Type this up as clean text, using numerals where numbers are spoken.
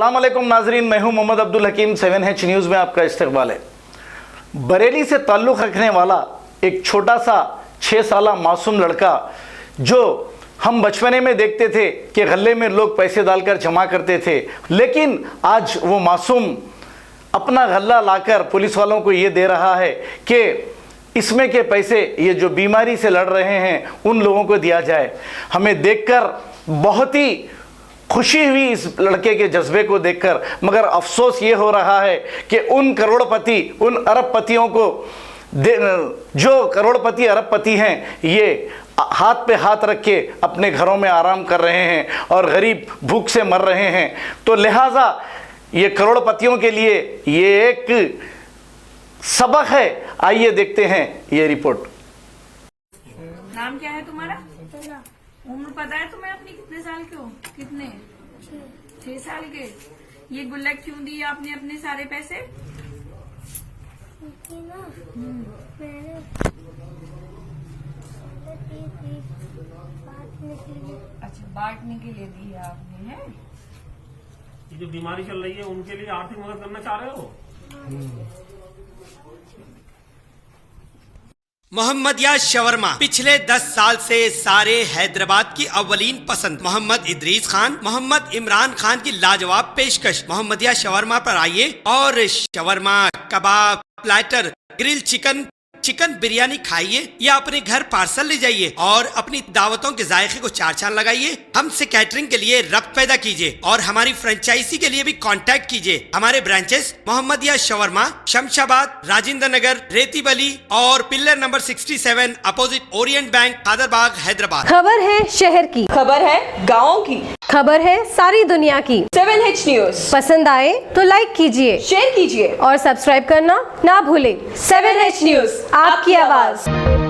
अस्सलाम वालेकुम नाजरीन, मैं हूं मोहम्मद अब्दुल हकीम। 7H न्यूज़ में आपका इस्तकबाल है। बरेली से ताल्लुक़ रखने वाला एक छोटा सा 6 साला मासूम लड़का, जो हम बचपने में देखते थे कि गले में लोग पैसे डालकर जमा करते थे, लेकिन आज वो मासूम अपना गल्ला लाकर पुलिस वालों को ये दे रहा है कि इसमें के पैसे ये जो बीमारी से लड़ रहे हैं उन लोगों को दिया जाए। हमें देखकर बहुत ही खुशी हुई इस लड़के के जज्बे को देखकर, मगर अफसोस ये हो रहा है कि उन करोड़पति, उन अरबपतियों को जो करोड़पति अरबपति हैं, ये हाथ पे हाथ रख के अपने घरों में आराम कर रहे हैं और गरीब भूख से मर रहे हैं। तो लिहाजा ये करोड़पतियों के लिए ये एक सबक है। आइए देखते हैं ये रिपोर्ट। नाम क्या है तुम्हारा? उम्र पता है तुम्हें अपनी? कितने साल के हो? कितने? 6 साल के। ये गुल्लक क्यों दी आपने अपने सारे पैसे? अच्छा, बांटने के लिए दी है आपने, है? ये जो बीमारी चल रही है उनके लिए आर्थिक मदद करना चाह रहे हो? मोहम्मदिया शवरमा पिछले 10 साल से सारे हैदराबाद की अव्वलीन पसंद मोहम्मद इदरीस खान, मोहम्मद इमरान खान की लाजवाब पेशकश। मोहम्मदिया शवरमा पर आइए और shawarma, kebab, platter, grill chicken, chicken biryani खाइए या अपने घर पार्सल ले जाइए और अपनी दावतों के जायके को 4 चांद लगाइए। हमसे कैटरिंग के लिए रब्त पैदा कीजिए और हमारी फ्रेंचाइजी के लिए भी कांटेक्ट कीजिए। हमारे ब्रांचेस मोहम्मदिया शवरमा, शमशाबाद, राजेंद्र नगर, रेती बली और pillar number 67 opposite Orient bank, Kadarbagh, Hyderabad. खबर है शहर की, खबर है गाँव की, खबर है सारी दुनिया की। 7H न्यूज़ पसंद आए तो लाइक कीजिए, शेयर कीजिए और सब्सक्राइब करना ना भूलें। 7H न्यूज़, आपकी आवाज।